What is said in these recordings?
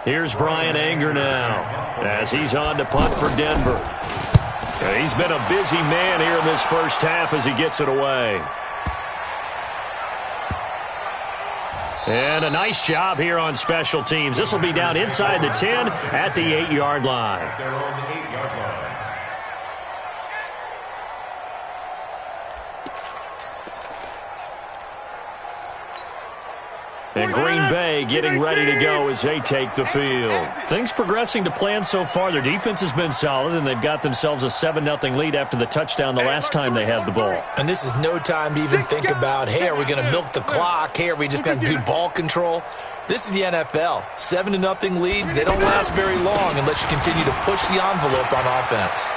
Here's Brian Anger now as he's on to punt for Denver. He's been a busy man here in this first half as he gets it away. And a nice job here on special teams. This will be down inside the 10 at the 8-yard line. They're on the 8-yard line. And Green Bay getting ready to go as they take the field. Things progressing to plan so far. Their defense has been solid, and they've got themselves a 7-0 lead after the touchdown the last time they had the ball. And this is no time to even think about, hey, are we going to milk the clock? Hey, are we just going to do ball control? This is the NFL. 7-0 leads, they don't last very long unless you continue to push the envelope on offense.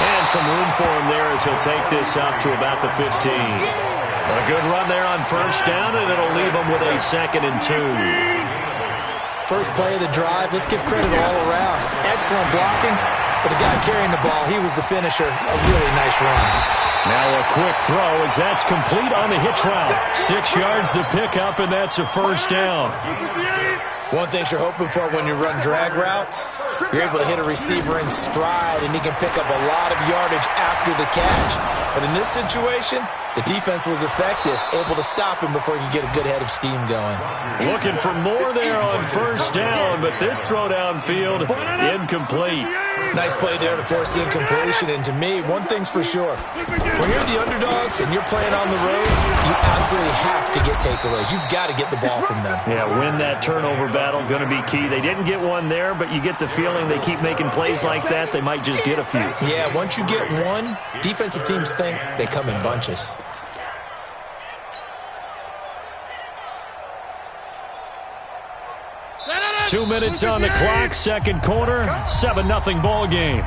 And some room for him there as he'll take this up to about the 15. A good run there on first down, and it'll leave him with a 2nd and 2. First play of the drive, let's give credit all around. Excellent blocking, but the guy carrying the ball, he was the finisher. A really nice run. Now a quick throw as that's complete on the hitch route. 6 yards the pickup, and that's a first down. One thing you're hoping for when you run drag routes, you're able to hit a receiver in stride, and he can pick up a lot of yardage after the catch. But in this situation, the defense was effective, able to stop him before he could get a good head of steam going. Looking for more there on first down, but this throw downfield, incomplete. Nice play there to force the incompletion, and to me, one thing's for sure. When you're the underdogs and you're playing on the road, you absolutely have to get takeaways. You've got to get the ball from them. Yeah, win that turnover battle, going to be key. They didn't get one there, but you get the feeling they keep making plays like that, they might just get a few. Yeah, once you get one, defensive teams think they come in bunches. Two minutes on the clock, second quarter, 7-0 ball game.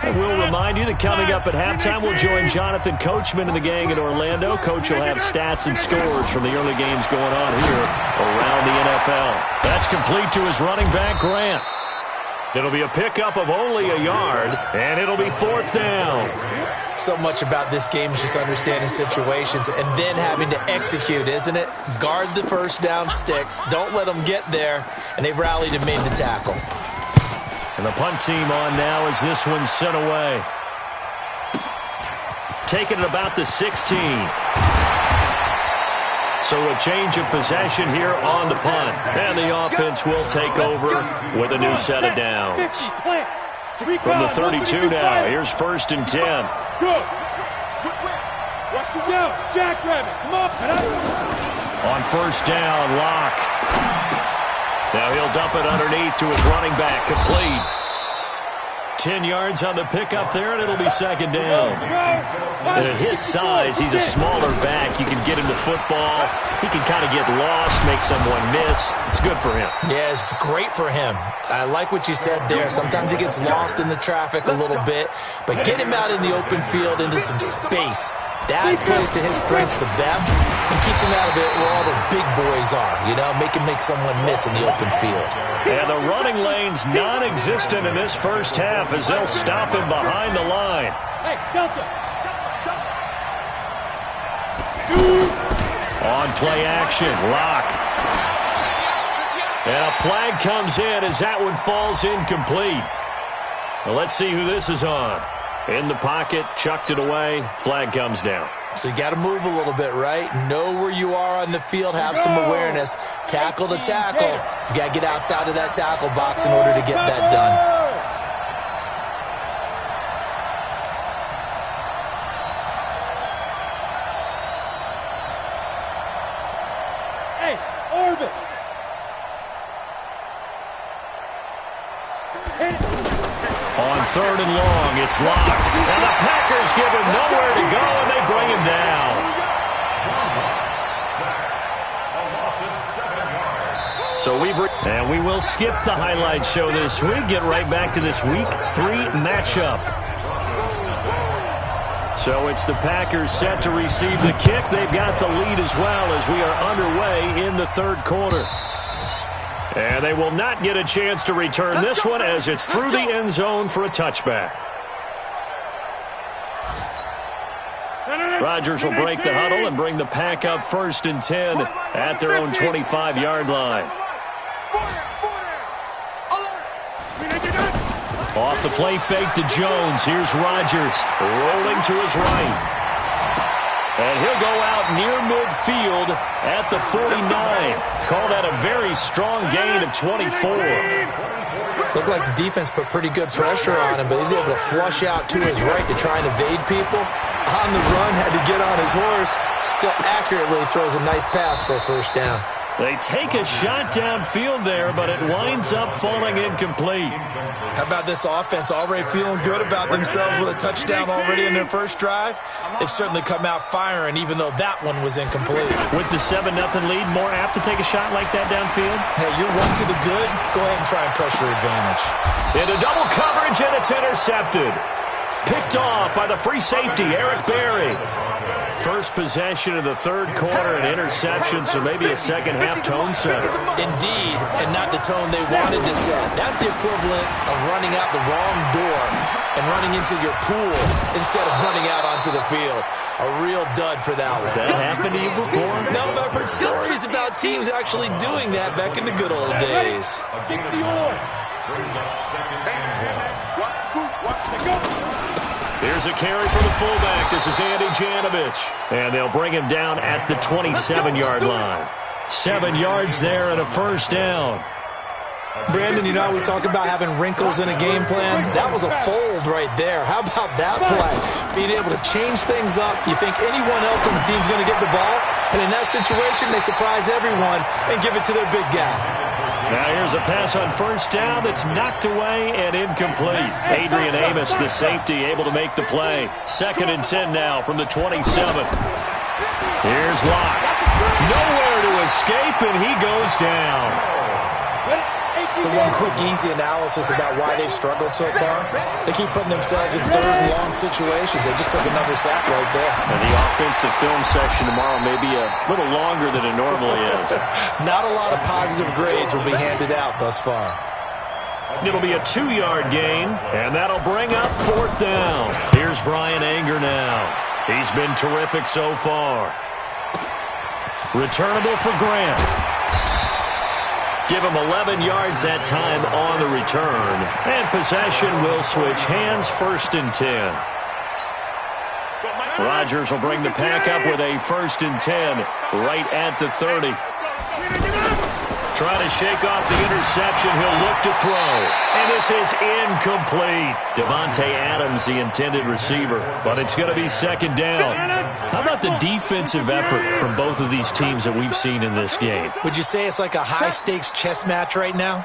And we'll remind you that coming up at halftime, we'll join Jonathan Coachman and the gang in Orlando. Coach will have stats and scores from the early games going on here around the NFL. That's complete to his running back, Grant. It'll be a pickup of only a yard, and it'll be 4th down. So much about this game is just understanding situations and then having to execute, isn't it? Guard the first down sticks. Don't let them get there. And they rallied and made the tackle. And the punt team on now as this one's sent away. Taking it about the 16. So a change of possession here on the punt. And the offense will take over with a new set of downs. From the 32 now, here's 1st and 10. Go. Watch the down. Jackrabbit. Come on. On first down, Locke. Now he'll dump it underneath to his running back. Complete. 10 yards on the pickup there, and it'll be 2nd down. And at his size, he's a smaller back. You can get him to football. He can kind of get lost, make someone miss. It's good for him. Yeah, it's great for him. I like what you said there. Sometimes he gets lost in the traffic a little bit, but get him out in the open field into some space. That plays to his strengths the best and keeps him out of it where all the big boys are, you know, make him make someone miss in the open field. And the running lane's non-existent in this first half as they'll stop him behind the line. Hey, Delta. On play action, Locke. And a flag comes in as that one falls incomplete. Well, let's see who this is on. In the pocket, chucked it away, flag comes down. So you got to move a little bit, right? Know where you are on the field, have some awareness. Tackle to tackle. You got to get outside of that tackle box in order to get that done. Hey, Orbit. On 3rd and long, it's Locke. And the Packers give him nowhere to go, and they bring him down. So and we will skip the highlight show this week. Get right back to this Week 3 matchup. So it's the Packers set to receive the kick. They've got the lead as well as we are underway in the 3rd quarter. And they will not get a chance to return this one as it's through the end zone for a touchback. Rodgers will break the huddle and bring the pack up 1st and 10 at their own 25-yard line. Off the play fake to Jones. Here's Rodgers rolling to his right. And he'll go out near midfield at the 49. Called that a very strong gain of 24. Looked like the defense put pretty good pressure on him, but he's able to flush out to his right to try and evade people. On the run, had to get on his horse. Still accurately throws a nice pass for a 1st down. They take a shot downfield there, but it winds up falling incomplete. How about this offense already feeling good about themselves with a touchdown already in their first drive? They've certainly come out firing, even though that one was incomplete. With the 7-0 lead, more apt to take a shot like that downfield? Hey, you're one to the good. Go ahead and try and pressure advantage. Into double coverage, and it's intercepted. Picked off by the free safety, Eric Berry. First possession of the 3rd quarter, an interception, so maybe a second-half tone setter. Indeed, and not the tone they wanted to set. That's the equivalent of running out the wrong door and running into your pool instead of running out onto the field. A real dud for that one. Has that happened to you before? No, but I've heard stories about teams actually doing that back in the good old days. Here's a carry for the fullback. This is Andy Janovich. And they'll bring him down at the 27-yard line. 7 yards there and a 1st down. Brandon, you know we talk about having wrinkles in a game plan? That was a fold right there. How about that play? Being able to change things up. You think anyone else on the team's going to get the ball? And in that situation, they surprise everyone and give it to their big guy. Now here's a pass on 1st down that's knocked away and incomplete. Adrian Amos, the safety, able to make the play. 2nd and 10 now from the 27. Here's Locke. Nowhere to escape, and he goes down. So one quick, easy analysis about why they've struggled so far. They keep putting themselves in 3rd and long situations. They just took another sack right there. And the offensive film session tomorrow may be a little longer than it normally is. Not a lot of positive grades will be handed out thus far. It'll be a 2-yard gain, and that'll bring up 4th down. Here's Brian Anger now. He's been terrific so far. Returnable for Grant. Give him 11 yards that time on the return. And possession will switch hands, 1st and 10. Rodgers will bring the pack up with a 1st and 10 right at the 30. Trying to shake off the interception. He'll look to throw. And this is incomplete. Devontae Adams, the intended receiver. But it's going to be 2nd down. How about the defensive effort from both of these teams that we've seen in this game? Would you say it's like a high-stakes chess match right now?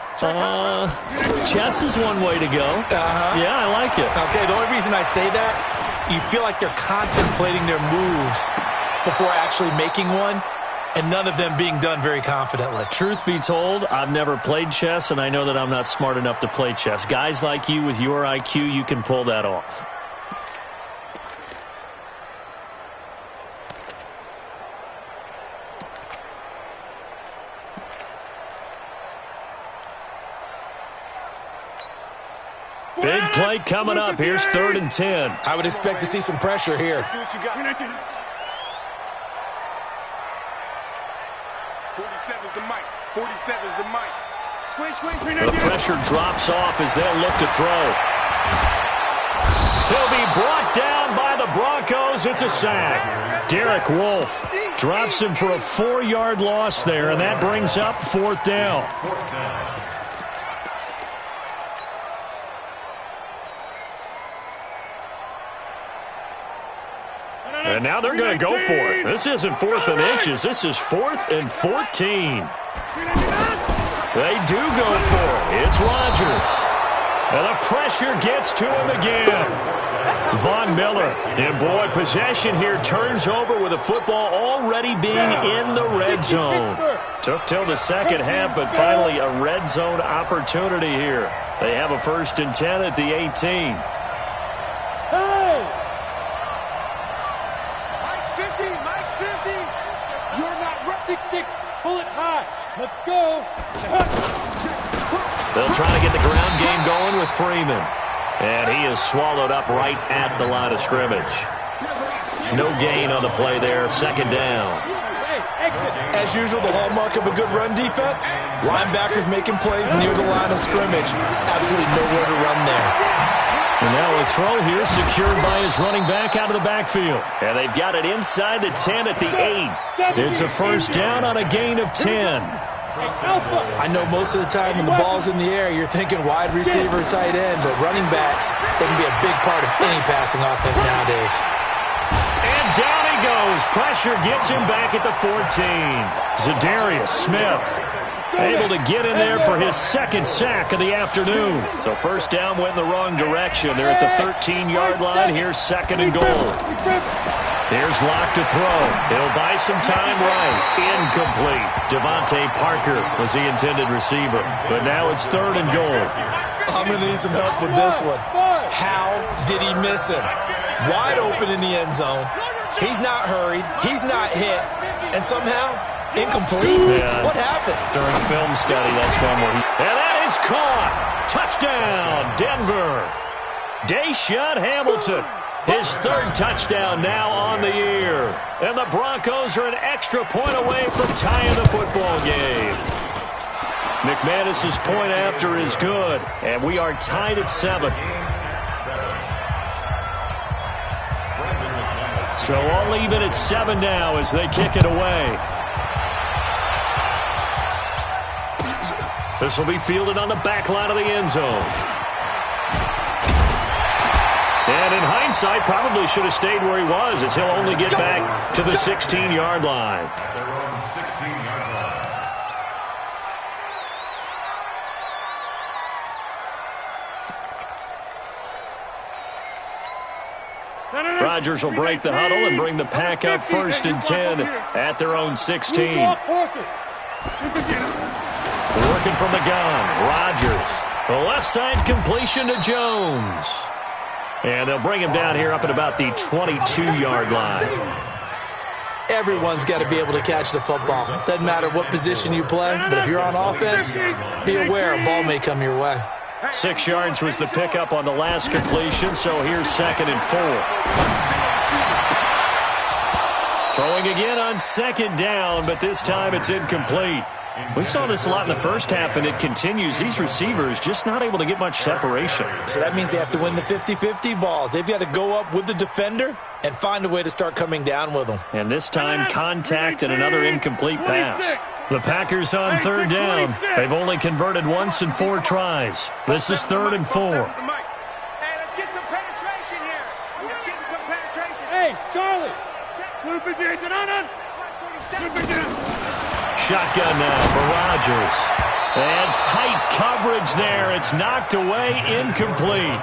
Chess is one way to go. Yeah, I like it. Okay, the only reason I say that, you feel like they're contemplating their moves before actually making one, and none of them being done very confidently. Truth be told, I've never played chess, and I know that I'm not smart enough to play chess. Guys like you with your IQ, you can pull that off. Big play coming up. Here's 3rd and 10. I would expect to see some pressure here. 47's the mic. 47's the mic. The pressure drops off as they'll look to throw. He'll be brought down by the Broncos. It's a sack. Derek Wolfe drops him for a 4-yard loss there, and that brings up 4th down. And now they're going to go for it. This isn't 4th and inches. This is 4th and 14. They do go for it. It's Rodgers. And the pressure gets to him again. Von Miller. And boy, possession here turns over with the football already being in the red zone. Took till the 2nd half, but finally a red zone opportunity here. They have a 1st and 10 at the 18. Pull it high. Let's go. They'll try to get the ground game going with Freeman. And he is swallowed up right at the line of scrimmage. No gain on the play there. Second down. As usual, the hallmark of a good run defense, linebackers making plays near the line of scrimmage. Absolutely nowhere to run there. And now a throw here secured by his running back out of the backfield. And they've got it inside the 10 at the 8. It's a first down on a gain of 10. I know most of the time when the ball's in the air, you're thinking wide receiver, tight end, but running backs, they can be a big part of any passing offense nowadays. And down he goes. Pressure gets him back at the 14. Zadarius Smith able to get in there for his second sack of the afternoon. So first down went in the wrong direction. They're at the 13-yard line. Here's second and goal. Here's Locke to throw. He'll buy some time right. Incomplete. Devontae Parker was the intended receiver. But now it's third and goal. I'm going to need some help with this one. How did he miss him? Wide open in the end zone. He's not hurried. He's not hit. And somehow, incomplete? Yeah. What happened? During a film study, that's one where he... And that is caught. Touchdown, Denver. Deshaun Hamilton. His third touchdown now on the year. And the Broncos are an extra point away from tying the football game. McManus's point after is good. And we are tied at 7. So all even at 7 now as they kick it away. This will be fielded on the back line of the end zone. And in hindsight, probably should have stayed where he was, as he'll only get back to the 16-yard line. Rodgers will break the huddle and bring the pack up first and 10 at their own 16. Working from the gun, Rodgers. The left side completion to Jones. And they'll bring him down here up at about the 22-yard line. Everyone's got to be able to catch the football. Doesn't matter what position you play, but if you're on offense, be aware a ball may come your way. 6 yards was the pickup on the last completion, so here's second and 4. Throwing again on second down, but this time it's incomplete. We saw this a lot in the first half, and it continues. These receivers just not able to get much separation. So that means they have to win the 50-50 balls. They've got to go up with the defender and find a way to start coming down with them. And this time, contact and another incomplete pass. The Packers on third down. They've only converted once in 4 tries. This is third and 4. Hey, let's get some penetration here. Let's get some penetration. Hey, Charlie. Shotgun now for Rodgers. And tight coverage there. It's knocked away, incomplete.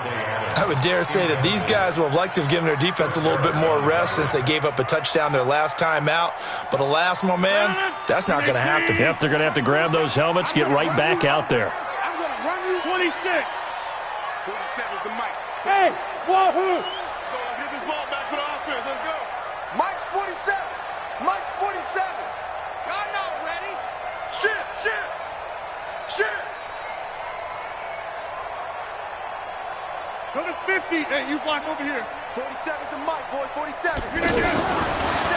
I would dare say that these guys will have liked to have given their defense a little bit more rest since they gave up a touchdown their last time out. But alas, my man, that's not going to happen. Yep, they're going to have to grab those helmets, get right back out there. I'm going to run you 26. 47's the mic. Hey, Wahoo! Let's get this ball back for the offense. Let's go. Mike's 47. Mike's 47. Y'all not ready. Shit. Go to 50. Hey, you block over here. 47's the mic, boys. 47.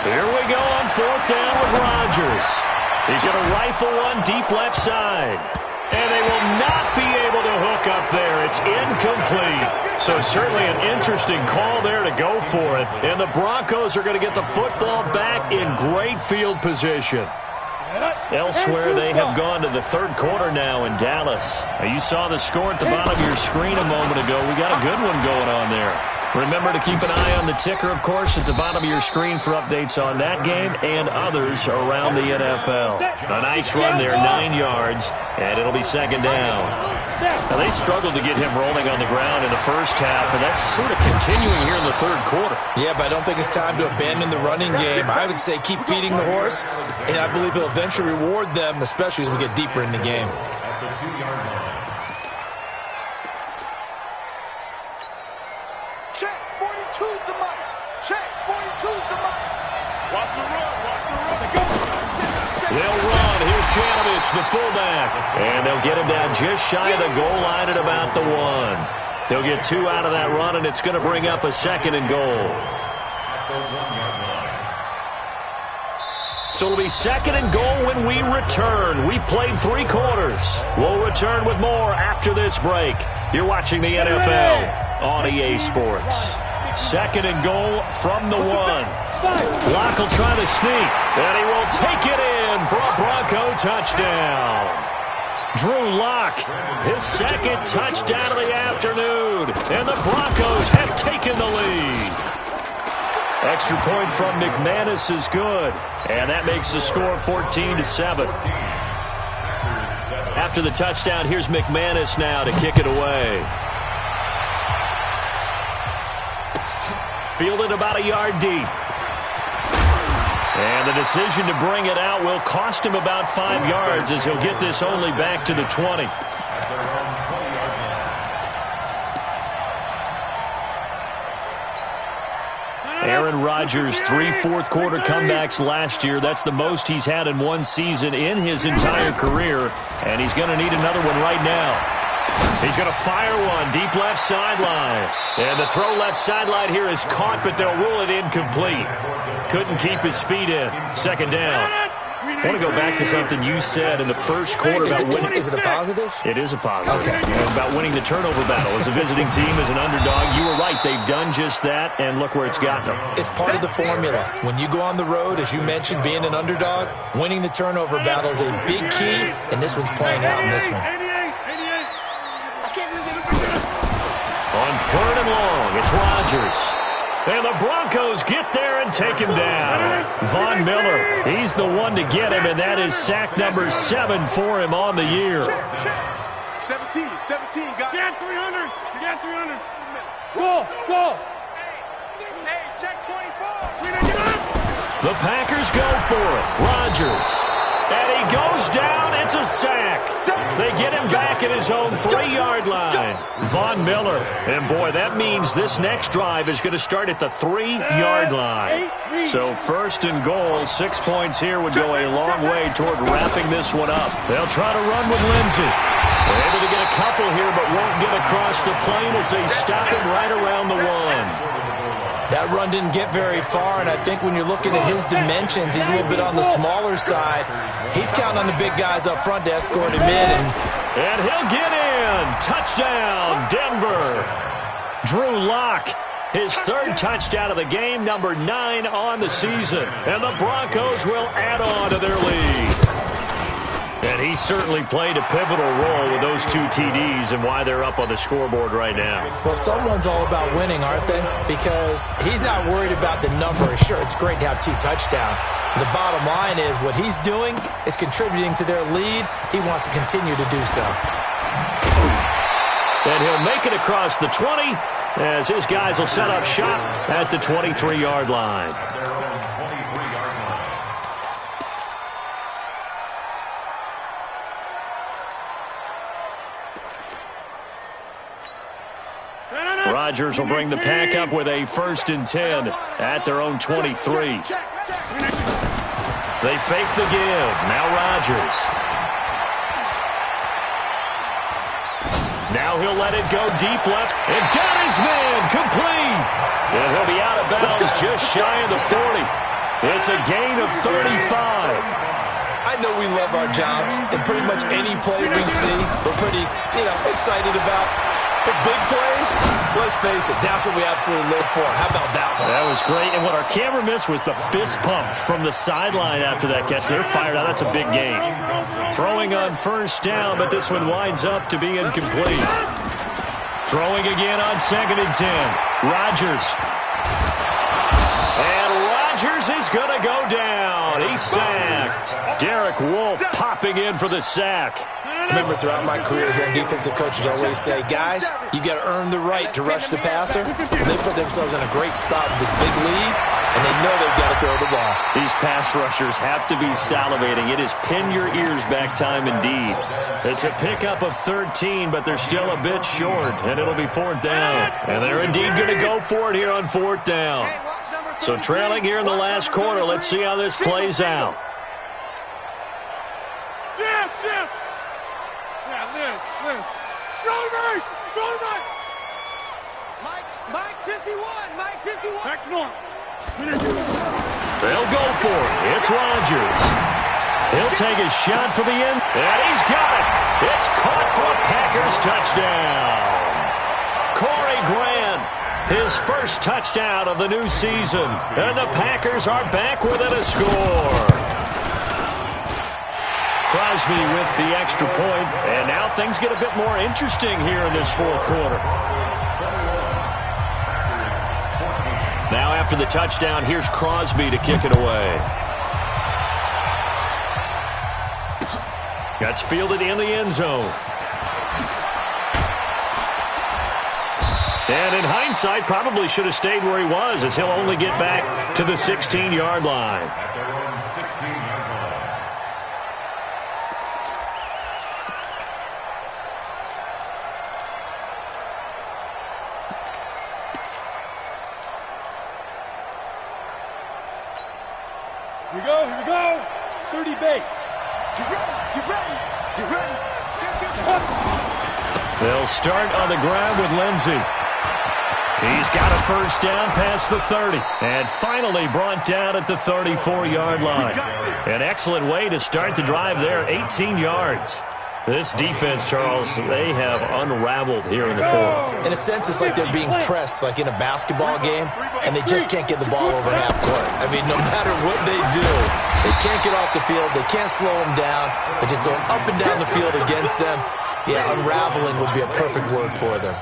Here we go on fourth down with Rodgers. He's going to rifle one deep left side. And they will not be able to hook up there. It's incomplete. So certainly an interesting call there to go for it. And the Broncos are going to get the football back in great field position. Elsewhere, they have gone to the third quarter now in Dallas. You saw the score at the bottom of your screen a moment ago. We got a good one going on there. Remember to keep an eye on the ticker, of course, at the bottom of your screen for updates on that game and others around the NFL. A nice run there, 9 yards, and it'll be second down. Now, they struggled to get him rolling on the ground in the first half, and that's sort of continuing here in the third quarter. Yeah, but I don't think it's time to abandon the running game. I would say keep feeding the horse, and I believe he'll eventually reward them, especially as we get deeper in the game. Check. 42's the mic. Check. 42's the mic. Watch the run. They'll run. Here's Janovich, the fullback. And they'll get him down just shy of the goal line at about the 1. They'll get 2 out of that run, and it's going to bring up a second and goal. So it'll be second and goal when we return. We've played 3 quarters. We'll return with more after this break. You're watching the NFL on EA Sports. Second and goal from the 1. Locke will try to sneak, and he will take it in for a Bronco touchdown. Drew Locke, his second touchdown of the afternoon, and the Broncos have taken the lead. Extra point from McManus is good, and that makes the score 14-7. After the touchdown, here's McManus now to kick it away. Fielded about a yard deep. And the decision to bring it out will cost him about 5 yards as he'll get this only back to the 20. Aaron Rodgers, 3 fourth-quarter comebacks last year. That's the most he's had in one season in his entire career, and he's going to need another one right now. He's going to fire one deep left sideline. And the throw left sideline here is caught, but they'll rule it incomplete. Couldn't keep his feet in. Second down. I want to go back to something you said in the first quarter about winning. Is it a positive? It is a positive. Okay. About winning the turnover battle as a visiting team, as an underdog. You were right. They've done just that, and look where it's gotten them. It's part of the formula. When you go on the road, as you mentioned, being an underdog, winning the turnover battle is a big key, and this one's playing out in this one. On 3rd and long, it's Rodgers. And the Broncos get there and take him down. Von Miller, he's the one to get him, and that is sack number 7 for him on the year. Check. 17, got it. Get 300. You got 300. Go. Hey, check 24. The Packers go for it. Rodgers. And he goes down. It's a sack. They get him back at his own 3-yard line. Von Miller. And, boy, that means this next drive is going to start at the 3-yard line. So 1st and goal, 6 points here would go a long way toward wrapping this one up. They'll try to run with Lindsey. They're able to get a couple here, but won't get across the plane as they stop him right around the 1. That run didn't get very far, and I think when you're looking at his dimensions, he's a little bit on the smaller side. He's counting on the big guys up front to escort him in. And he'll get in. Touchdown, Denver. Drew Locke, his 3rd touchdown of the game, number 9 on the season. And the Broncos will add on to their lead. And he certainly played a pivotal role with those 2 TDs and why they're up on the scoreboard right now. Well, someone's all about winning, aren't they? Because he's not worried about the number. Sure, it's great to have 2 touchdowns. The bottom line is what he's doing is contributing to their lead. He wants to continue to do so. And he'll make it across the 20 as his guys will set up shop at the 23-yard line. Rodgers will bring the pack up with a 1st and 10 at their own 23. They fake the give. Now Rodgers. Now he'll let it go deep left. And got his man complete. And he'll be out of bounds just shy of the 40. It's a gain of 35. I know we love our jobs, and pretty much any play we see, we're pretty, excited about. The big plays, let's face it, that's what we absolutely live for. How about that one? That was great, and what our camera missed was the fist pump from the sideline after that catch. They're fired out. That's a big gain. Throwing on 1st down, but this one winds up to be incomplete. Throwing again on 2nd and 10. Rodgers. And Rodgers is going to go down. He's sacked. Derek Wolfe popping in for the sack. I remember throughout my career here, defensive coaches always say, guys, you got to earn the right to rush the passer. And they put themselves in a great spot with this big lead, and they know they've got to throw the ball. These pass rushers have to be salivating. It is pin your ears back time indeed. It's a pickup of 13, but they're still a bit short, and it'll be 4th down. And they're indeed going to go for it here on 4th down. So trailing here in the last quarter, let's see how this plays out. Mike 51. Back north. They'll go for it. It's Rodgers. He'll take a shot for the end, and he's got it. It's caught for a Packers touchdown. Corey Grant, his first touchdown of the new season, and the Packers are back within a score. Crosby with the extra point, and now things get a bit more interesting here in this fourth quarter. Now after the touchdown, here's Crosby to kick it away. That's fielded in the end zone. And in hindsight, probably should have stayed where he was, as he'll only get back to the 16-yard line. Here we go. 30 base. Get ready. They'll start on the ground with Lindsey. He's got a first down past the 30. And finally brought down at the 34-yard line. An excellent way to start the drive there, 18 yards. This defense, Charles, they have unraveled here in the fourth. In a sense, it's like they're being pressed, like in a basketball game, and they just can't get the ball over half court. I mean, no matter what they do, they can't get off the field. They can't slow them down. They're just going up and down the field against them. Yeah, unraveling would be a perfect word for them.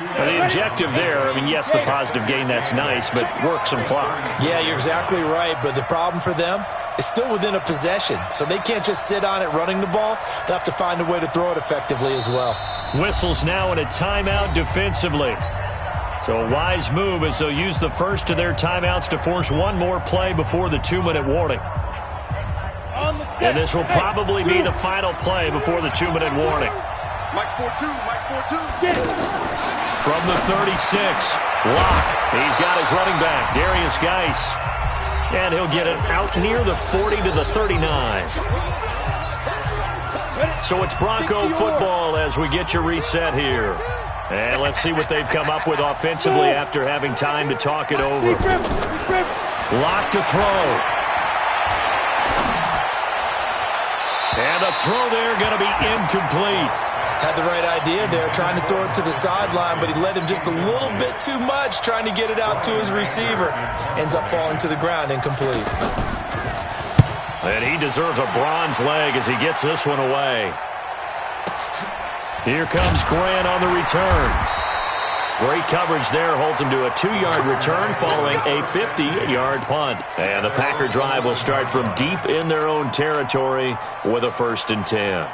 And the objective there, I mean, yes, the positive gain, that's nice, but work some clock. Yeah, you're exactly right, but the problem for them is still within a possession, so they can't just sit on it running the ball. They'll have to find a way to throw it effectively as well. Whistles now in a timeout defensively. So a wise move as they'll use the first of their timeouts to force one more play before the 2-minute warning. And this will probably be the final play before the 2-minute warning. Mike's 4-2. From the 36, Locke. He's got his running back, Darius Geis. And he'll get it out near the 40 to the 39. So it's Bronco football as we get your reset here. And let's see what they've come up with offensively after having time to talk it over. Locke to throw. And the throw there going to be incomplete. Had the right idea there, trying to throw it to the sideline, but he led him just a little bit too much, trying to get it out to his receiver. Ends up falling to the ground, incomplete. And he deserves a bronze leg as he gets this one away. Here comes Grant on the return. Great coverage there, holds him to a 2-yard return following a 50-yard punt. And the Packer drive will start from deep in their own territory with a 1st and 10.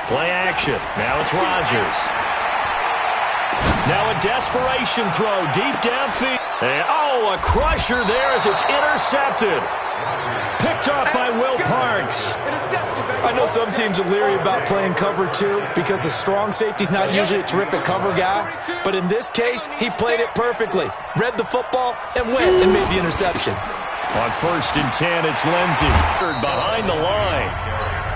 Play action. Now it's Rodgers. Now a desperation throw deep downfield. And, a crusher there as it's intercepted. Picked off by Will Parks. I know some teams are leery about playing cover 2 because the strong safety's not usually a terrific cover guy. But in this case, he played it perfectly. Read the football and went and made the interception. On 1st and 10, it's Lindsey. Behind the line.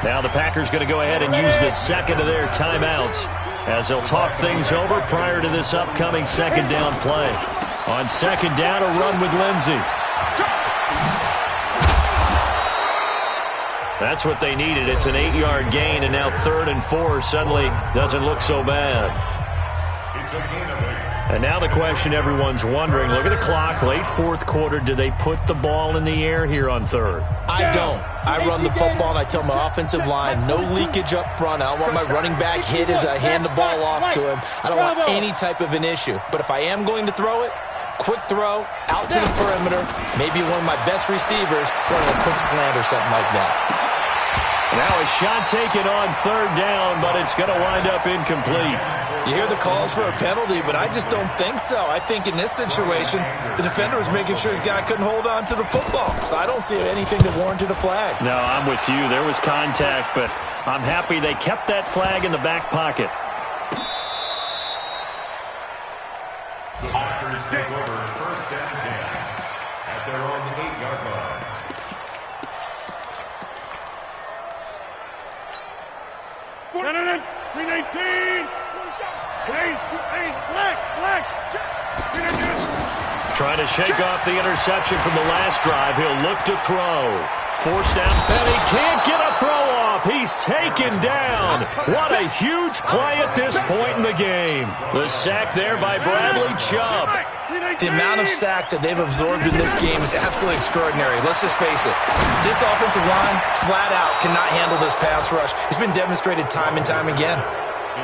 Now the Packers going to go ahead and use the second of their timeouts as they'll talk things over prior to this upcoming 2nd down play. On 2nd down, a run with Lindsey. That's what they needed. It's an 8-yard gain, and now 3rd and 4 suddenly doesn't look so bad. And now the question everyone's wondering, look at the clock, late 4th quarter, do they put the ball in the air here on 3rd? I don't. I run the football, and I tell my offensive line, no leakage up front. I don't want my running back hit as I hand the ball off to him. I don't want any type of an issue. But if I am going to throw it, quick throw, out to the perimeter, maybe one of my best receivers running a quick slant or something like that. Now a shot taken on 3rd down, but it's going to wind up incomplete. You hear the calls for a penalty, but I just don't think so. I think in this situation, the defender was making sure his guy couldn't hold on to the football. So I don't see anything that warranted a flag. No, I'm with you. There was contact, but I'm happy they kept that flag in the back pocket. The Packers take over 1st and 10 at their own 8-yard line. Gentlemen, 319. Black. Trying to shake off the interception from the last drive. He'll look to throw. Forced down, and he can't get a throw off. He's taken down. What a huge play at this point in the game. The sack there by Bradley Chubb. The amount of sacks that they've absorbed in this game is absolutely extraordinary. Let's just face it. This offensive line, flat out, cannot handle this pass rush. It's been demonstrated time and time again.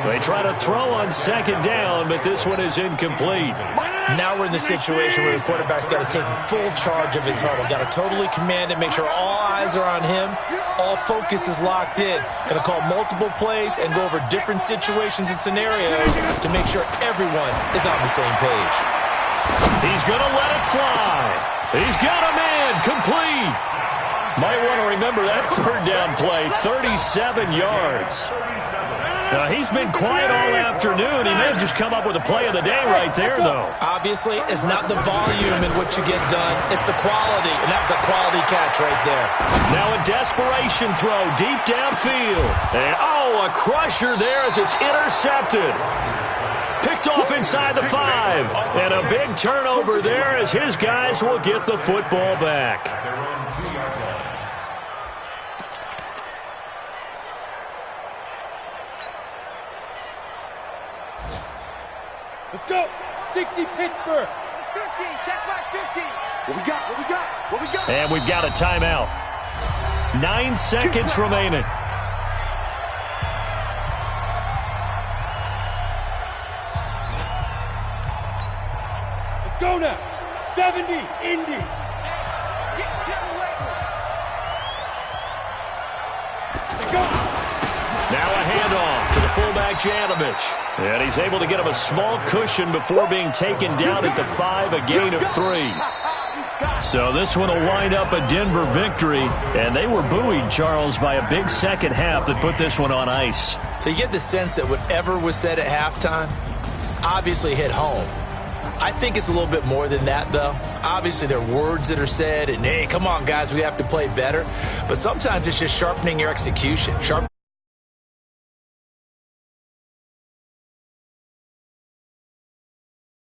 They try to throw on 2nd down, but this one is incomplete. Now we're in the situation where the quarterback's got to take full charge of his huddle. Got to totally command it, make sure all eyes are on him. All focus is locked in. Going to call multiple plays and go over different situations and scenarios to make sure everyone is on the same page. He's going to let it fly. He's got him in. Complete. Might want to remember that 3rd down play. 37 yards. Now, he's been quiet all afternoon. He may have just come up with a play of the day right there, though. Obviously, it's not the volume in what you get done. It's the quality, and that was a quality catch right there. Now a desperation throw deep downfield. And, a crusher there as it's intercepted. Picked off inside the 5. And a big turnover there as his guys will get the football back. Let's go. 60 Pittsburgh. 50. Check back 50. What we got? And we've got a timeout. 9 seconds remaining. Let's go now. 70 Indy. Get away. Let's go. Now a handoff to the fullback, Janovich. And he's able to get him a small cushion before being taken down at the 5, a gain of 3. So this one will wind up a Denver victory. And they were buoyed, Charles, by a big second half that put this one on ice. So you get the sense that whatever was said at halftime obviously hit home. I think it's a little bit more than that, though. Obviously, there are words that are said, and, hey, come on, guys, we have to play better. But sometimes it's just sharpening your execution, sharpening